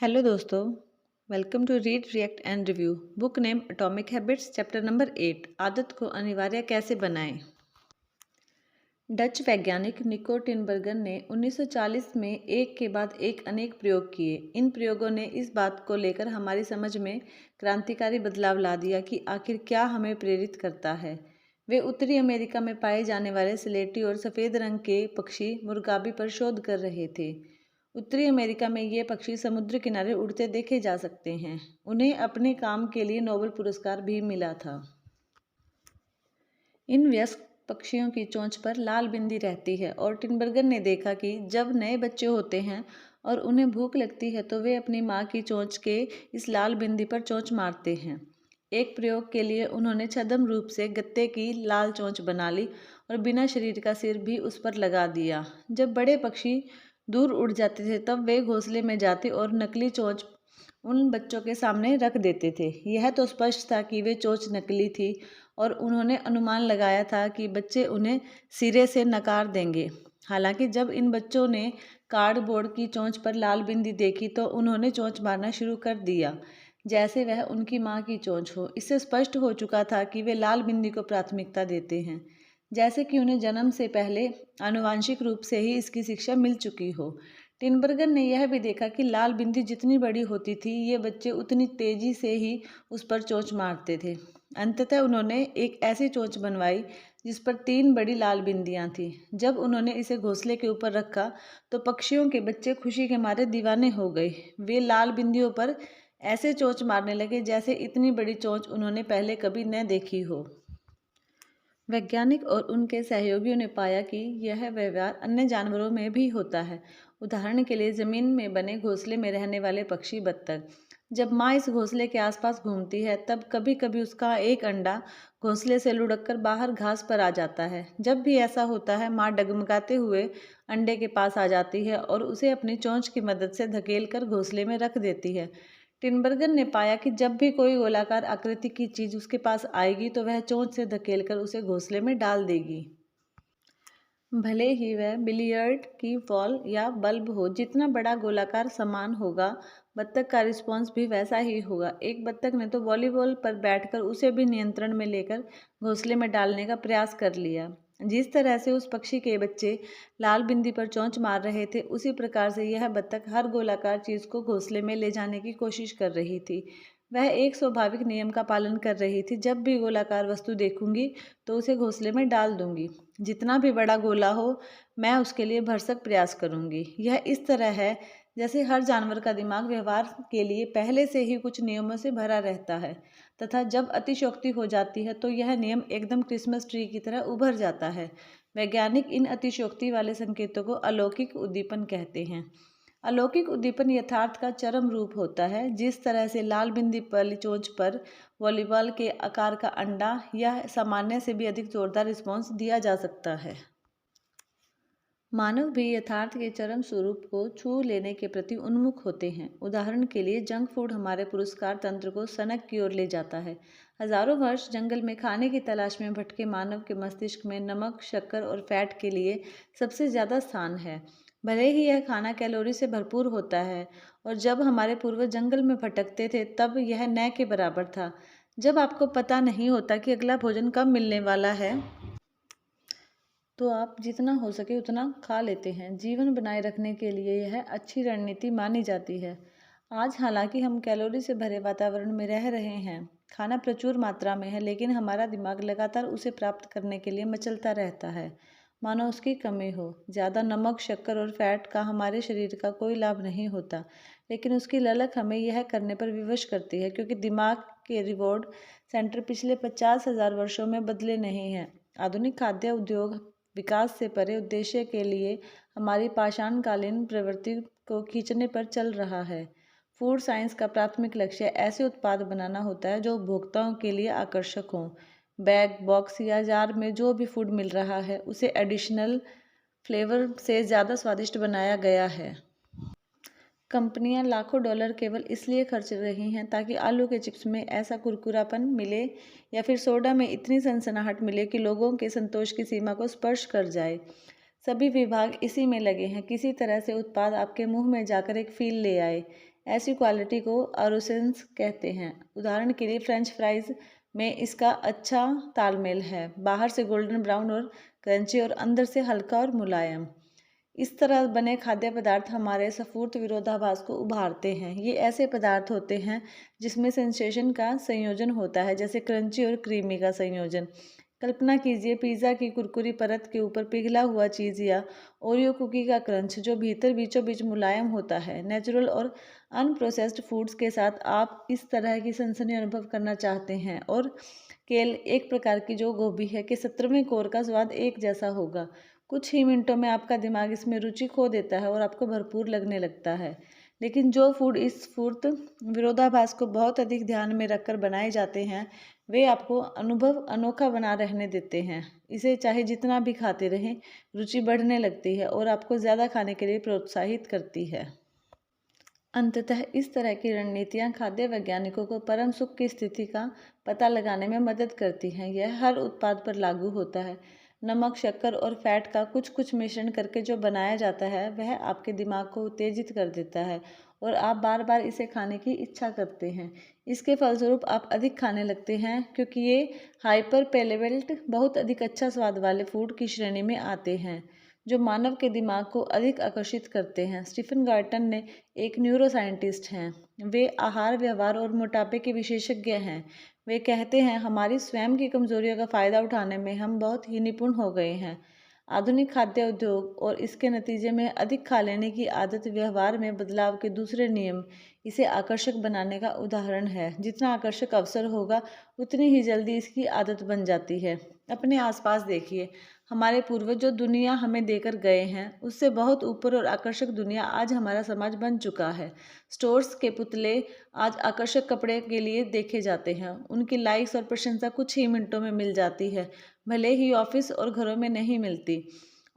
Hello दोस्तों, welcome to read react and review. Book name Atomic Habits, chapter number 8, आदत को अनिवार्य कैसे बनाएं। डच वैज्ञानिक निको टिनबर्गन ने 1940 में एक के बाद एक अनेक प्रयोग किए। इन प्रयोगों ने इस बात को लेकर हमारी समझ में क्रांतिकारी बदलाव ला दिया कि आखिर क्या हमें प्रेरित करता है। वे उत्तरी अमेरिका में पाए जाने वाले स्लेटी और सफ़ेद रंग के पक्षी मुर्गाबी पर शोध कर रहे थे। उत्तरी अमेरिका में ये पक्षी समुद्र किनारे उड़ते देखे जा सकते हैं। उन्हें अपने काम के लिए नोबेल पुरस्कार भी मिला था। इन वयस्क पक्षियों की चोंच पर लाल बिंदी रहती है और टिनबर्गन ने देखा कि जब नए बच्चे होते हैं और उन्हें भूख लगती है तो वे अपनी माँ की चोंच के इस लाल बिंदी पर चोंच मारते हैं। एक प्रयोग के लिए उन्होंने छद्म रूप से गत्ते की लाल चोंच बना ली और बिना शरीर का सिर भी उस पर लगा दिया। जब बड़े पक्षी दूर उड़ जाते थे तब वे घोंसले में जाते और नकली चोंच उन बच्चों के सामने रख देते थे। यह तो स्पष्ट था कि वे चोंच नकली थी और उन्होंने अनुमान लगाया था कि बच्चे उन्हें सिरे से नकार देंगे। हालांकि जब इन बच्चों ने कार्डबोर्ड की चोंच पर लाल बिंदी देखी तो उन्होंने चोंच मारना शुरू कर दिया जैसे वह उनकी माँ की चोंच हो। इससे स्पष्ट हो चुका था कि वे लाल बिंदी को प्राथमिकता देते हैं, जैसे कि उन्हें जन्म से पहले आनुवांशिक रूप से ही इसकी शिक्षा मिल चुकी हो। टिनबर्गन ने यह भी देखा कि लाल बिंदी जितनी बड़ी होती थी ये बच्चे उतनी तेजी से ही उस पर चोंच मारते थे। अंततः उन्होंने एक ऐसी चोंच बनवाई जिस पर 3 बड़ी लाल बिंदियां थीं। जब उन्होंने इसे घोंसले के ऊपर रखा तो पक्षियों के बच्चे खुशी के मारे दीवाने हो गए। वे लाल बिंदियों पर ऐसे चोंच मारने लगे जैसे इतनी बड़ी चोंच उन्होंने पहले कभी न देखी हो। वैज्ञानिक और उनके सहयोगियों ने पाया कि यह व्यवहार अन्य जानवरों में भी होता है। उदाहरण के लिए ज़मीन में बने घोंसले में रहने वाले पक्षी बत्तख, जब माँ इस घोंसले के आसपास घूमती है तब कभी कभी उसका एक अंडा घोंसले से लुढ़ककर बाहर घास पर आ जाता है। जब भी ऐसा होता है माँ डगमगाते हुए अंडे के पास आ जाती है और उसे अपनी चोंच की मदद से धकेल कर घोंसले में रख देती है। टिनबर्गन ने पाया कि जब भी कोई गोलाकार आकृति की चीज उसके पास आएगी तो वह चोंच से धकेलकर उसे घोंसले में डाल देगी। भले ही वह बिलियर्ड की बॉल या बल्ब हो, जितना बड़ा गोलाकार सामान होगा बत्तख का रिस्पॉन्स भी वैसा ही होगा। एक बत्तख ने तो वॉलीबॉल पर बैठकर उसे भी नियंत्रण में लेकर घोंसले में डालने का प्रयास कर लिया। जिस तरह से उस पक्षी के बच्चे लाल बिंदी पर चोंच मार रहे थे उसी प्रकार से यह बत्तख हर गोलाकार चीज को घोंसले में ले जाने की कोशिश कर रही थी। वह एक स्वाभाविक नियम का पालन कर रही थी, जब भी गोलाकार वस्तु देखूंगी तो उसे घोंसले में डाल दूंगी। जितना भी बड़ा गोला हो मैं उसके लिए भरसक प्रयास करूंगी। यह इस तरह है जैसे हर जानवर का दिमाग व्यवहार के लिए पहले से ही कुछ नियमों से भरा रहता है तथा जब अतिशयोक्ति हो जाती है तो यह नियम एकदम क्रिसमस ट्री की तरह उभर जाता है। वैज्ञानिक इन अतिशयोक्ति वाले संकेतों को अलौकिक उद्दीपन कहते हैं। अलौकिक उद्दीपन यथार्थ का चरम रूप होता है। जिस तरह से लाल बिंदी वाली चोंच पर वॉलीबॉल के आकार का अंडा या सामान्य से भी अधिक जोरदार रिस्पॉन्स दिया जा सकता है। मानव भी यथार्थ के चरम स्वरूप को छू लेने के प्रति उन्मुख होते हैं। उदाहरण के लिए जंक फूड हमारे पुरस्कार तंत्र को सनक की ओर ले जाता है। हजारों वर्ष जंगल में खाने की तलाश में भटके मानव के मस्तिष्क में नमक, शक्कर और फैट के लिए सबसे ज़्यादा स्थान है। भले ही यह खाना कैलोरी से भरपूर होता है और जब हमारे पूर्वज जंगल में भटकते थे तब यह न के बराबर था। जब आपको पता नहीं होता कि अगला भोजन कब मिलने वाला है तो आप जितना हो सके उतना खा लेते हैं। जीवन बनाए रखने के लिए यह अच्छी रणनीति मानी जाती है। आज हालांकि हम कैलोरी से भरे वातावरण में रह रहे हैं, खाना प्रचुर मात्रा में है, लेकिन हमारा दिमाग लगातार उसे प्राप्त करने के लिए मचलता रहता है मानो उसकी कमी हो। ज़्यादा नमक, शक्कर और फैट का हमारे शरीर का कोई लाभ नहीं होता, लेकिन उसकी ललक हमें यह करने पर विवश करती है क्योंकि दिमाग के रिवॉर्ड सेंटर पिछले 50,000 वर्षों में बदले नहीं हैं। आधुनिक खाद्य उद्योग विकास से परे उद्देश्य के लिए हमारी पाषाणकालीन प्रवृत्ति को खींचने पर चल रहा है। फूड साइंस का प्राथमिक लक्ष्य ऐसे उत्पाद बनाना होता है जो उपभोक्ताओं के लिए आकर्षक हों। बैग, बॉक्स या जार में जो भी फूड मिल रहा है उसे एडिशनल फ्लेवर से ज़्यादा स्वादिष्ट बनाया गया है। कंपनियां लाखों डॉलर केवल इसलिए खर्च रही हैं ताकि आलू के चिप्स में ऐसा कुरकुरापन मिले या फिर सोडा में इतनी सनसनाहट मिले कि लोगों के संतोष की सीमा को स्पर्श कर जाए। सभी विभाग इसी में लगे हैं, किसी तरह से उत्पाद आपके मुंह में जाकर एक फील ले आए, ऐसी क्वालिटी को अरोसेंस कहते हैं। उदाहरण के लिए फ्रेंच फ्राइज में इसका अच्छा तालमेल है, बाहर से गोल्डन ब्राउन और क्रंची और अंदर से हल्का और मुलायम। इस तरह बने खाद्य पदार्थ हमारे स्फूर्त विरोधाभास को उभारते हैं। ये ऐसे पदार्थ होते हैं जिसमें सेंसेशन का संयोजन होता है, जैसे क्रंची और क्रीमी का संयोजन। कल्पना कीजिए पिज़्ज़ा की कुरकुरी परत के ऊपर पिघला हुआ चीज़ या ओरियो कुकी का क्रंच जो भीतर बीचों बीच मुलायम होता है। नेचुरल और अनप्रोसेस्ड फूड्स के साथ आप इस तरह की सनसनी अनुभव करना चाहते हैं, और केल एक प्रकार की जो गोभी है कि 17वें कोर का स्वाद एक जैसा होगा। कुछ ही मिनटों में आपका दिमाग इसमें रुचि खो देता है और आपको भरपूर लगने लगता है। लेकिन जो फूड इस स्फूर्त विरोधाभास को बहुत अधिक ध्यान में रखकर बनाए जाते हैं, वे आपको अनुभव अनोखा बना रहने देते हैं। इसे चाहे जितना भी खाते रहें, रुचि बढ़ने लगती है और आपको ज़्यादा खाने के लिए प्रोत्साहित करती है। अंततः इस तरह की रणनीतियाँ खाद्य वैज्ञानिकों को परम सुख की स्थिति का पता लगाने में मदद करती हैं। यह हर उत्पाद पर लागू होता है। नमक, शक्कर और फैट का कुछ कुछ मिश्रण करके जो बनाया जाता है, वह आपके दिमाग को उत्तेजित कर देता है और आप बार बार इसे खाने की इच्छा करते हैं। इसके फलस्वरूप आप अधिक खाने लगते हैं, क्योंकि ये हाइपर पैलेबल्ट बहुत अधिक अच्छा स्वाद वाले फूड की श्रेणी में आते हैं जो मानव के दिमाग को अधिक आकर्षित करते हैं। स्टीफन गार्टन ने एक न्यूरोसाइंटिस्ट हैं। वे आहार, व्यवहार और मोटापे के विशेषज्ञ हैं। वे कहते हैं, हमारी स्वयं की कमजोरियों का फायदा उठाने में हम बहुत ही निपुण हो गए हैं। आधुनिक खाद्य उद्योग और इसके नतीजे में अधिक खा लेने की आदत व्यवहार में बदलाव के दूसरे नियम इसे आकर्षक बनाने का उदाहरण है। जितना आकर्षक अवसर होगा, उतनी ही जल्दी इसकी आदत बन जाती है। अपने आसपास देखिए, हमारे पूर्वज जो दुनिया हमें देकर गए हैं, उससे बहुत ऊपर और आकर्षक दुनिया आज हमारा समाज बन चुका है। स्टोर्स के पुतले आज आकर्षक कपड़े के लिए देखे जाते हैं। उनकी लाइक्स और प्रशंसा कुछ ही मिनटों में मिल जाती है, भले ही ऑफिस और घरों में नहीं मिलती।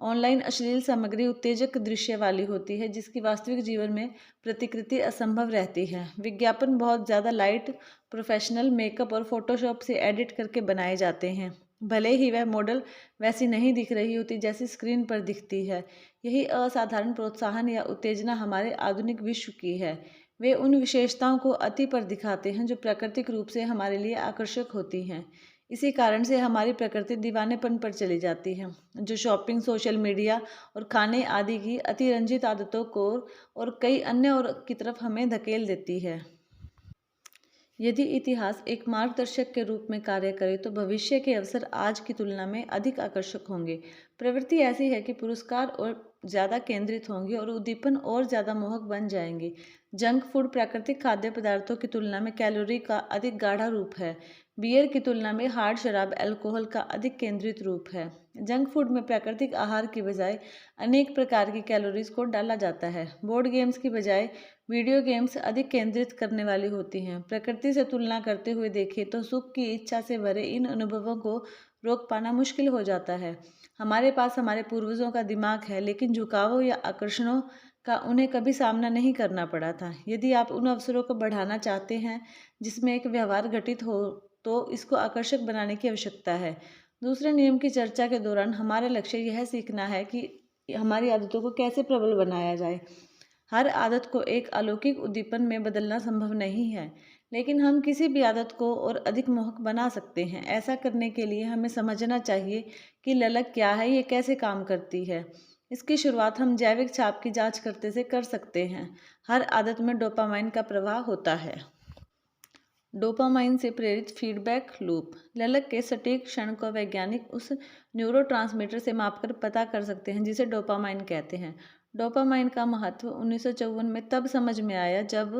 ऑनलाइन अश्लील सामग्री उत्तेजक दृश्य वाली होती है, जिसकी वास्तविक जीवन में प्रतिकृति असंभव रहती है। विज्ञापन बहुत ज़्यादा लाइट, प्रोफेशनल मेकअप और फोटोशॉप से एडिट करके बनाए जाते हैं, भले ही वह मॉडल वैसी नहीं दिख रही होती जैसी स्क्रीन पर दिखती है। यही असाधारण प्रोत्साहन या उत्तेजना हमारे आधुनिक विश्व की है। वे उन विशेषताओं को अति पर दिखाते हैं जो प्राकृतिक रूप से हमारे लिए आकर्षक होती हैं। इसी कारण से हमारी प्रकृति दीवानेपन पर चली जाती है, जो शॉपिंग, सोशल मीडिया और खाने आदि की अतिरंजित आदतों को और कई अन्य और की तरफ हमें धकेल देती है। यदि इतिहास एक मार्गदर्शक के रूप में कार्य करे तो भविष्य के अवसर आज की तुलना में अधिक आकर्षक होंगे। प्रवृत्ति ऐसी है कि पुरस्कार और ज़्यादा केंद्रित होंगे और उद्दीपन और ज़्यादा मोहक बन जाएंगे। जंक फूड प्राकृतिक खाद्य पदार्थों की तुलना में कैलोरी का अधिक गाढ़ा रूप है। बियर की तुलना में हार्ड शराब अल्कोहल का अधिक केंद्रित रूप है। जंक फूड में प्राकृतिक आहार की बजाय अनेक प्रकार की कैलोरीज को डाला जाता है। बोर्ड गेम्स की बजाय वीडियो गेम्स अधिक केंद्रित करने वाली होती हैं। प्रकृति से तुलना करते हुए देखें तो सुख की इच्छा से भरे इन अनुभवों को रोक पाना मुश्किल हो जाता है। हमारे पास हमारे पूर्वजों का दिमाग है, लेकिन झुकावों या आकर्षणों का उन्हें कभी सामना नहीं करना पड़ा था। यदि आप उन अवसरों को बढ़ाना चाहते हैं जिसमें एक व्यवहार घटित हो, तो इसको आकर्षक बनाने की आवश्यकता है। दूसरे नियम की चर्चा के दौरान हमारा लक्ष्य यह सीखना है कि हमारी आदतों को कैसे प्रबल बनाया जाए। हर आदत को एक अलौकिक उद्दीपन में बदलना संभव नहीं है, लेकिन हम किसी भी आदत को और अधिक मोहक बना सकते हैं। ऐसा करने के लिए हमें समझना चाहिए कि ललक क्या है, ये कैसे काम करती है। इसकी शुरुआत हम जैविक छाप की जांच करते से कर सकते हैं। हर आदत में डोपामाइन का प्रवाह होता है। डोपामाइन से प्रेरित फीडबैक लूप। ललक के सटीक क्षण को वैज्ञानिक उस न्यूरोट्रांसमीटर से मापकर पता कर सकते हैं जिसे डोपामाइन कहते हैं। डोपामाइन का महत्व 1954 में तब समझ में आया जब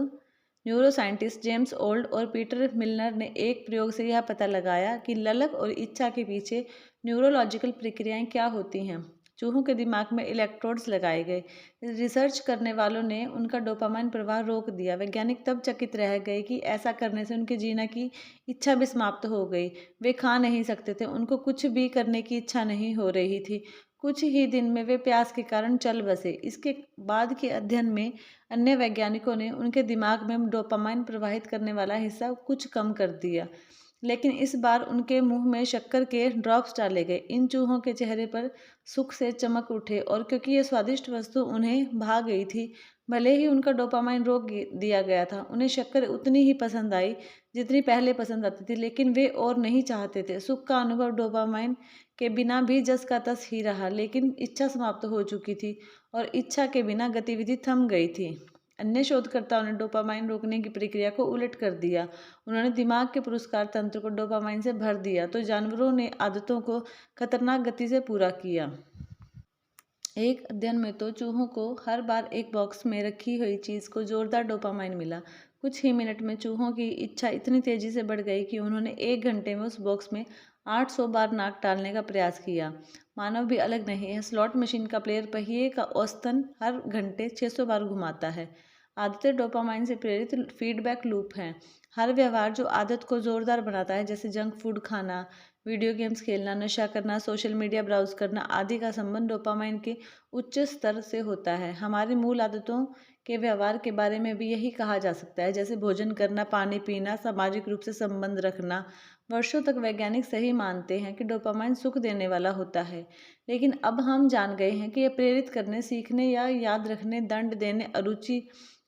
न्यूरोसाइंटिस्ट जेम्स ओल्ड और पीटर मिलनर ने एक प्रयोग से यह पता लगाया कि ललक और इच्छा के पीछे न्यूरोलॉजिकल प्रक्रियाएं क्या होती हैं। चूहों के दिमाग में इलेक्ट्रोड्स लगाए गए। रिसर्च करने वालों ने उनका डोपामाइन प्रवाह रोक दिया। वैज्ञानिक तब चकित रह गए कि ऐसा करने से उनके जीने की इच्छा भी समाप्त हो गई। वे खा नहीं सकते थे, उनको कुछ भी करने की इच्छा नहीं हो रही थी। कुछ ही दिन में वे प्यास के कारण चल बसे। इसके बाद के अध्ययन में अन्य वैज्ञानिकों ने उनके दिमाग में डोपामाइन प्रवाहित करने वाला हिस्सा कुछ कम कर दिया। लेकिन इस बार उनके मुंह में शक्कर के ड्रॉप्स डाले गए। इन चूहों के चेहरे पर सुख से चमक उठे और क्योंकि ये स्वादिष्ट वस्तु उन्हें भा गई थी, भले ही उनका डोपामाइन रोक दिया गया था, उन्हें शक्कर उतनी ही पसंद आई जितनी पहले पसंद आती थी, लेकिन वे और नहीं चाहते थे। सुख का अनुभव डोपामाइन के बिना भी जस का तस ही रहा, लेकिन इच्छा समाप्त हो चुकी थी और इच्छा के बिना गतिविधि थम गई थी। अन्य शोधकर्ताओं ने डोपामाइन रोकने की प्रक्रिया को उलट कर दिया। उन्होंने दिमाग के पुरस्कार तंत्र को डोपामाइन से भर दिया, तो जानवरों ने आदतों को खतरनाक गति से पूरा किया। एक अध्ययन में तो चूहों को हर बार एक बॉक्स में रखी हुई चीज़ को जोरदार डोपामाइन मिला। कुछ ही मिनट में चूहों की इच्छा इतनी तेजी से बढ़ गई कि उन्होंने 1 घंटे में उस बॉक्स में 800 बार नाक डालने का प्रयास किया। मानव भी अलग नहीं है। स्लॉट मशीन का प्लेयर पहिए का औसतन हर घंटे 600 बार घुमाता है। आदतें डोपामाइन से प्रेरित फीडबैक लूप हैं। हर व्यवहार जो आदत को जोरदार बनाता है, जैसे जंक फूड खाना, वीडियो गेम्स खेलना, नशा करना, सोशल मीडिया ब्राउज करना आदि का संबंध डोपामाइन के उच्च स्तर से होता है। हमारी मूल आदतों के व्यवहार के बारे में भी यही कहा जा सकता है, जैसे भोजन करना, पानी पीना, सामाजिक रूप से संबंध रखना। वर्षों तक वैज्ञानिक सही मानते हैं कि डोपामाइन सुख देने वाला होता है, लेकिन अब हम जान गए हैं कि यह प्रेरित करने, सीखने या याद रखने, दंड देने, अरुचि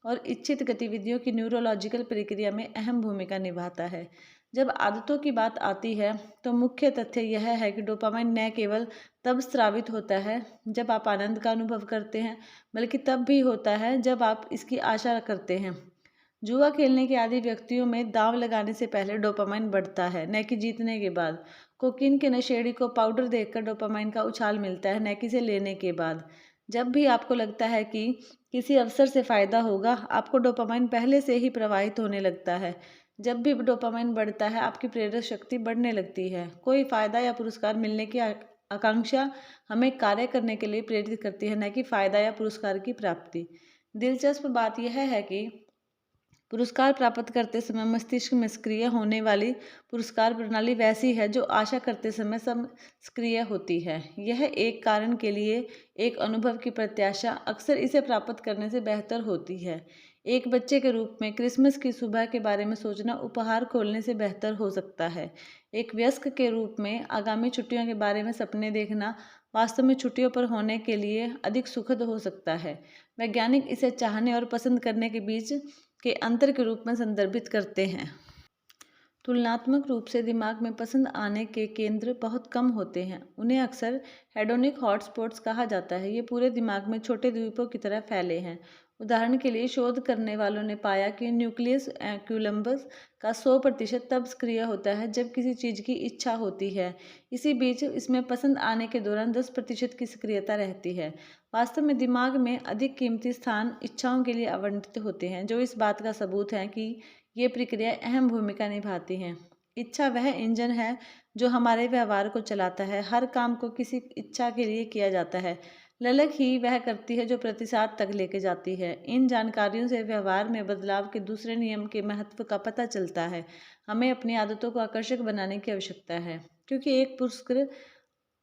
और इच्छित गतिविधियों की न्यूरोलॉजिकल प्रक्रिया में अहम भूमिका निभाता है। जब आदतों की बात आती है तो मुख्य तथ्य यह है कि डोपामाइन न केवल तब स्रावित होता है जब आप आनंद का अनुभव करते हैं, बल्कि तब भी होता है जब आप इसकी आशा करते हैं। जुआ खेलने के आदी व्यक्तियों में दांव लगाने से पहले डोपामाइन बढ़ता है, न कि जीतने के बाद। कोकीन के नशेड़ी को पाउडर देखकर डोपामाइन का उछाल मिलता है, न कि इसे लेने के बाद। जब भी आपको लगता है कि किसी अवसर से फायदा होगा, आपको डोपामाइन पहले से ही प्रवाहित होने लगता है। जब भी डोपामाइन बढ़ता है, आपकी प्रेरक शक्ति बढ़ने लगती है। कोई फायदा या पुरस्कार मिलने की आकांक्षा हमें कार्य करने के लिए प्रेरित करती है, न कि फायदा या पुरस्कार की प्राप्ति। दिलचस्प बात यह है कि पुरस्कार प्राप्त करते समय मस्तिष्क में सक्रिय होने वाली पुरस्कार प्रणाली वैसी है जो आशा करते समय सक्रिय होती है। यह एक कारण के लिए एक अनुभव की प्रत्याशा अक्सर इसे प्राप्त करने से बेहतर होती है। एक बच्चे के रूप में क्रिसमस की सुबह के बारे में सोचना उपहार खोलने से बेहतर हो सकता है। एक वयस्क के रूप में आगामी छुट्टियों के बारे में सपने देखना वास्तव में छुट्टियों पर होने के लिए अधिक सुखद हो सकता है। वैज्ञानिक इसे चाहने और पसंद करने के बीच के अंतर के रूप में संदर्भित करते हैं। तुलनात्मक रूप से दिमाग में पसंद आने के केंद्र बहुत कम होते हैं। उन्हें अक्सर हेडोनिक हॉटस्पॉट्स कहा जाता है। ये पूरे दिमाग में छोटे द्वीपों की तरह फैले हैं। उदाहरण के लिए, शोध करने वालों ने पाया कि न्यूक्लियस एक्यूलम्बस का 100% तब सक्रिय होता है जब किसी चीज़ की इच्छा होती है। इसी बीच इसमें पसंद आने के दौरान 10% की सक्रियता रहती है। वास्तव में दिमाग में अधिक कीमती स्थान इच्छाओं के लिए आवंटित होते हैं, जो इस बात का सबूत है कि ये प्रक्रिया अहम भूमिका निभाती हैं। इच्छा वह इंजन है जो हमारे व्यवहार को चलाता है। हर काम को किसी इच्छा के लिए किया जाता है। ललक ही वह करती है जो प्रतिसाद तक लेके जाती है। इन जानकारियों से व्यवहार में बदलाव के दूसरे नियम के महत्व का पता चलता है। हमें अपनी आदतों को आकर्षक बनाने की आवश्यकता है, क्योंकि एक पुरस्कृत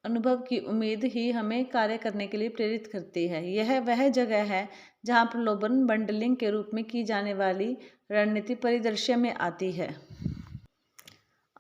अनुभव की उम्मीद ही हमें कार्य करने के लिए प्रेरित करती है। यह वह जगह है जहाँ प्रलोभन बंडलिंग के रूप में की जाने वाली रणनीति परिदृश्य में आती है।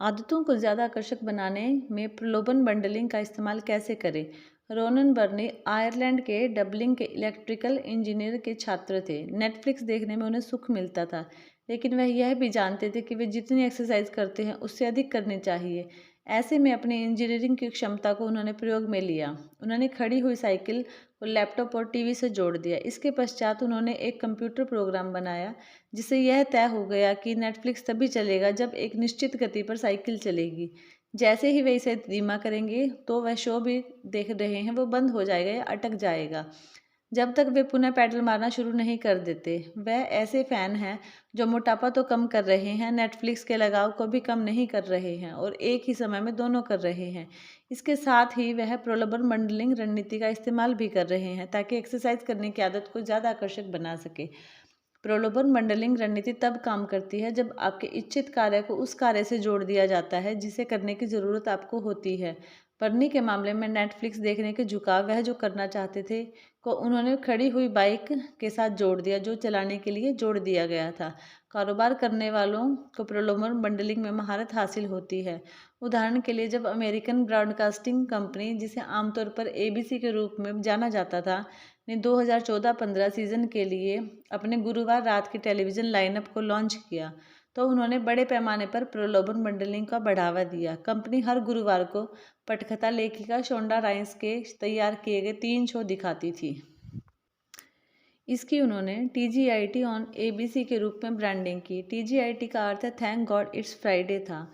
आदतों को ज़्यादा आकर्षक बनाने में प्रलोभन बंडलिंग का इस्तेमाल कैसे करें? रोनन बर्नी आयरलैंड के डबलिन के इलेक्ट्रिकल इंजीनियर के छात्र थे। नेटफ्लिक्स देखने में उन्हें सुख मिलता था, लेकिन वह यह भी जानते थे कि वे जितनी एक्सरसाइज करते हैं उससे अधिक करनी चाहिए। ऐसे में अपनी इंजीनियरिंग की क्षमता को उन्होंने प्रयोग में लिया। उन्होंने खड़ी हुई साइकिल को लैपटॉप और टीवी से जोड़ दिया। इसके पश्चात उन्होंने एक कंप्यूटर प्रोग्राम बनाया जिससे यह तय हो गया कि नेटफ्लिक्स तभी चलेगा जब एक निश्चित गति पर साइकिल चलेगी। जैसे ही वे इसे धीमा करेंगे तो वह शो भी देख रहे हैं वो बंद हो जाएगा या अटक जाएगा, जब तक वे पुनः पैडल मारना शुरू नहीं कर देते। वह ऐसे फैन हैं जो मोटापा तो कम कर रहे हैं, नेटफ्लिक्स के लगाव को भी कम नहीं कर रहे हैं और एक ही समय में दोनों कर रहे हैं। इसके साथ ही वह प्रलोभन बंडलिंग रणनीति का इस्तेमाल भी कर रहे हैं ताकि एक्सरसाइज करने की आदत को ज़्यादा आकर्षक बना सके। प्रलोभन बंडलिंग रणनीति तब काम करती है जब आपके इच्छित कार्य को उस कार्य से जोड़ दिया जाता है जिसे करने की ज़रूरत आपको होती है। बर्नी के मामले में नेटफ्लिक्स देखने के झुकाव वह जो करना चाहते थे को उन्होंने खड़ी हुई बाइक के साथ जोड़ दिया, जो चलाने के लिए जोड़ दिया गया था। कारोबार करने वालों को प्रलोभन बंडलिंग में महारत हासिल होती है। उदाहरण के लिए, जब अमेरिकन ब्रॉडकास्टिंग कंपनी, जिसे आमतौर पर एबीसी के रूप में जाना जाता था, ने 2014-15 सीजन के लिए अपने गुरुवार रात की टेलीविजन लाइनअप को लॉन्च किया, तो उन्होंने बड़े पैमाने पर प्रलोभन बंडलिंग का बढ़ावा दिया। कंपनी हर गुरुवार को पटकथा लेखिका शोंडा राइस के तैयार किए गए 3 शो दिखाती थी। इसकी उन्होंने TGIT ऑन ABC के रूप में ब्रांडिंग की। TGIT का अर्थ है थैंक गॉड इट्स फ्राइडे था।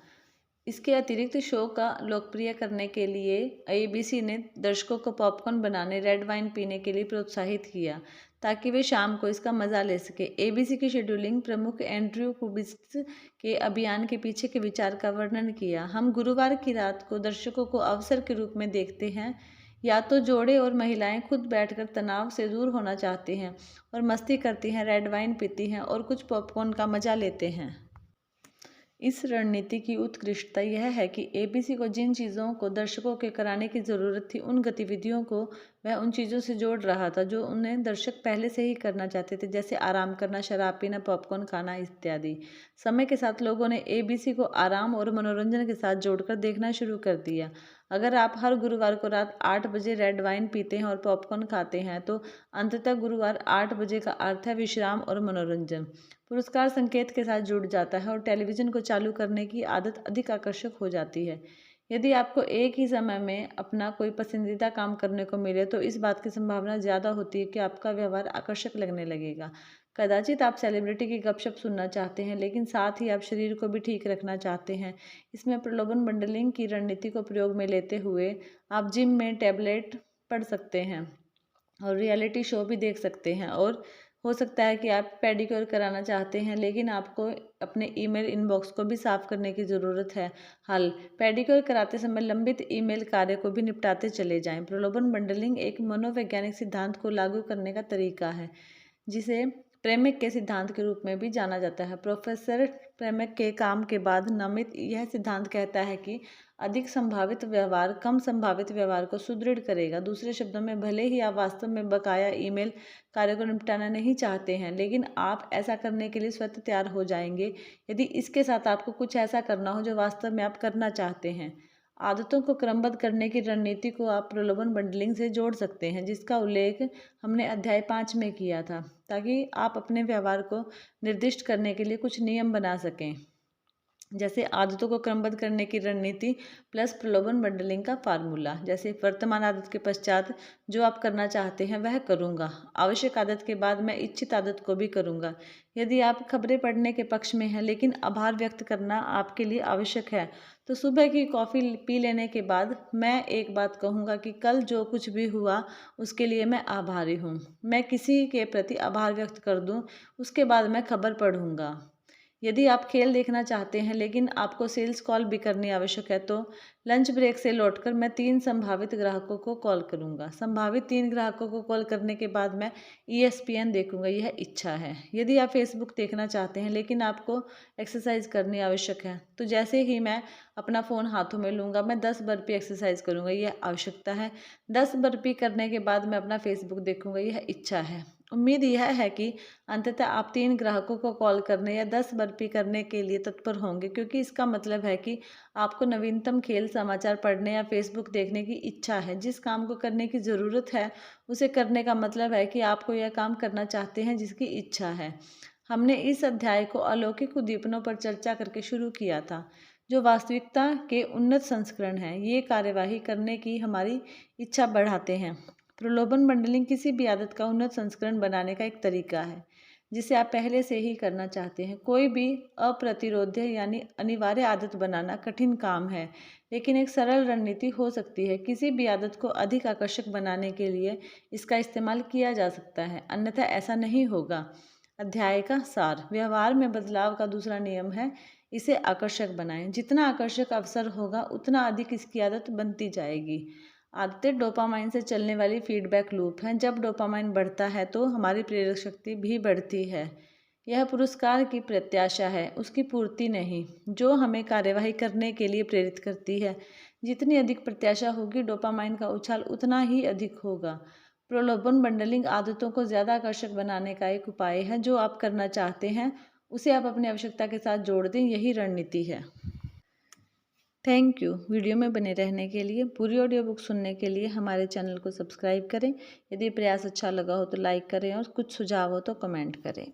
इसके अतिरिक्त शो का लोकप्रिय करने के लिए ABC ने दर्शकों को पॉपकॉर्न बनाने, रेड वाइन पीने के लिए प्रोत्साहित किया, ताकि वे शाम को इसका मजा ले सके। ABC की शेड्यूलिंग प्रमुख एंड्रयू कुबिस्क के अभियान के पीछे के विचार का वर्णन किया। हम गुरुवार की रात को दर्शकों को अवसर के रूप में देखते हैं। या तो जोड़े और महिलाएं खुद बैठकर तनाव से दूर होना चाहती हैं और मस्ती करती हैं, रेड वाइन पीती हैं और कुछ पॉपकॉर्न का मजा लेते हैं। इस रणनीति की उत्कृष्टता यह है कि ABC को जिन चीज़ों को दर्शकों के कराने की ज़रूरत थी, उन गतिविधियों को वह उन चीज़ों से जोड़ रहा था जो उन्हें दर्शक पहले से ही करना चाहते थे, जैसे आराम करना, शराब पीना, पॉपकॉर्न खाना इत्यादि। समय के साथ लोगों ने ABC को आराम और मनोरंजन के साथ जोड़कर देखना शुरू कर दिया। अगर आप हर गुरुवार को रात 8 बजे रेड वाइन पीते हैं और पॉपकॉर्न खाते हैं, तो अंततः गुरुवार 8 बजे का अर्थ है विश्राम और मनोरंजन। पुरस्कार संकेत के साथ जुड़ जाता है और टेलीविज़न को चालू करने की आदत अधिक आकर्षक हो जाती है। यदि आपको एक ही समय में अपना कोई पसंदीदा काम करने को मिले, तो इस बात की संभावना ज़्यादा होती है कि आपका व्यवहार आकर्षक लगने लगेगा। कदाचित आप सेलिब्रिटी की गपशप सुनना चाहते हैं, लेकिन साथ ही आप शरीर को भी ठीक रखना चाहते हैं। इसमें प्रलोभन बंडलिंग की रणनीति को प्रयोग में लेते हुए आप जिम में टैबलेट पढ़ सकते हैं और रियलिटी शो भी देख सकते हैं, और हो सकता है कि आप पेडिक्योर कराना चाहते हैं, लेकिन आपको अपने ईमेल इनबॉक्स को भी साफ करने की ज़रूरत है। हल: पेडिक्योर कराते समय लंबित ईमेल कार्य को भी निपटाते चले जाएं। प्रलोभन बंडलिंग एक मनोवैज्ञानिक सिद्धांत को लागू करने का तरीका है, जिसे प्रेमिक के सिद्धांत के रूप में भी जाना जाता है। प्रोफेसर प्रेमिक के काम के बाद नामित यह सिद्धांत कहता है कि अधिक संभावित व्यवहार कम संभावित व्यवहार को सुदृढ़ करेगा। दूसरे शब्दों में, भले ही आप वास्तव में बकाया ईमेल कार्य को निपटाना नहीं चाहते हैं, लेकिन आप ऐसा करने के लिए स्वतः तैयार हो जाएंगे यदि इसके साथ आपको कुछ ऐसा करना हो जो वास्तव में आप करना चाहते हैं। आदतों को क्रमबद्ध करने की रणनीति को आप प्रलोभन बंडलिंग से जोड़ सकते हैं, जिसका उल्लेख हमने अध्याय 5 में किया था, ताकि आप अपने व्यवहार को निर्दिष्ट करने के लिए कुछ नियम बना सकें, जैसे आदतों को क्रमबद्ध करने की रणनीति प्लस प्रलोभन बंडलिंग का फार्मूला। जैसे वर्तमान आदत के पश्चात जो आप करना चाहते हैं वह करूँगा, आवश्यक आदत के बाद मैं इच्छित आदत को भी करूँगा। यदि आप खबरें पढ़ने के पक्ष में हैं, लेकिन आभार व्यक्त करना आपके लिए आवश्यक है, तो सुबह की कॉफ़ी पी लेने के बाद मैं एक बात कहूँगा कि कल जो कुछ भी हुआ उसके लिए मैं आभारी हूँ। मैं किसी के प्रति आभार व्यक्त कर दूँ, उसके बाद मैं खबर पढ़ूँगा। यदि आप खेल देखना चाहते हैं, लेकिन आपको सेल्स कॉल भी करनी आवश्यक है, तो लंच ब्रेक से लौटकर मैं 3 संभावित ग्राहकों को कॉल करूंगा। संभावित 3 ग्राहकों को कॉल करने के बाद मैं ESPN देखूंगा। यह इच्छा है। यदि आप फेसबुक देखना चाहते हैं, लेकिन आपको एक्सरसाइज करनी आवश्यक है, तो जैसे ही मैं अपना फ़ोन हाथों में लूँगा, मैं 10 बर्पी एक्सरसाइज करूँगा। यह आवश्यकता है। 10 बर्पी करने के बाद मैं अपना फेसबुक देखूँगा। यह इच्छा है। उम्मीद यह है कि अंततः आप 3 ग्राहकों को कॉल करने या 10 बर्पी करने के लिए तत्पर होंगे, क्योंकि इसका मतलब है कि आपको नवीनतम खेल समाचार पढ़ने या फेसबुक देखने की इच्छा है। जिस काम को करने की ज़रूरत है उसे करने का मतलब है कि आपको यह काम करना चाहते हैं जिसकी इच्छा है। हमने इस अध्याय को अलौकिक उद्दीपनों पर चर्चा करके शुरू किया था, जो वास्तविकता के उन्नत संस्करण हैं। ये कार्यवाही करने की हमारी इच्छा बढ़ाते हैं। प्रलोभन बंडलिंग किसी भी आदत का उन्नत संस्करण बनाने का एक तरीका है, जिसे आप पहले से ही करना चाहते हैं। कोई भी अप्रतिरोध्य यानी अनिवार्य आदत बनाना कठिन काम है, लेकिन एक सरल रणनीति हो सकती है। किसी भी आदत को अधिक आकर्षक बनाने के लिए इसका इस्तेमाल किया जा सकता है, अन्यथा ऐसा नहीं होगा। अध्याय का सार: व्यवहार में बदलाव का दूसरा नियम है, इसे आकर्षक बनाएं। जितना आकर्षक अवसर होगा, उतना अधिक इसकी आदत बनती जाएगी। आदतें डोपामाइन से चलने वाली फीडबैक लूप हैं। जब डोपामाइन बढ़ता है तो हमारी प्रेरक शक्ति भी बढ़ती है। यह पुरस्कार की प्रत्याशा है, उसकी पूर्ति नहीं, जो हमें कार्यवाही करने के लिए प्रेरित करती है। जितनी अधिक प्रत्याशा होगी, डोपामाइन का उछाल उतना ही अधिक होगा। प्रलोभन बंडलिंग आदतों को ज़्यादा आकर्षक बनाने का एक उपाय है। जो आप करना चाहते हैं उसे आप अपनी आवश्यकता के साथ जोड़ दें, यही रणनीति है। Thank you. वीडियो में बने रहने के लिए। पूरी ऑडियो बुक सुनने के लिए हमारे चैनल को सब्सक्राइब करें। यदि प्रयास अच्छा लगा हो तो लाइक करें और कुछ सुझाव हो तो कमेंट करें।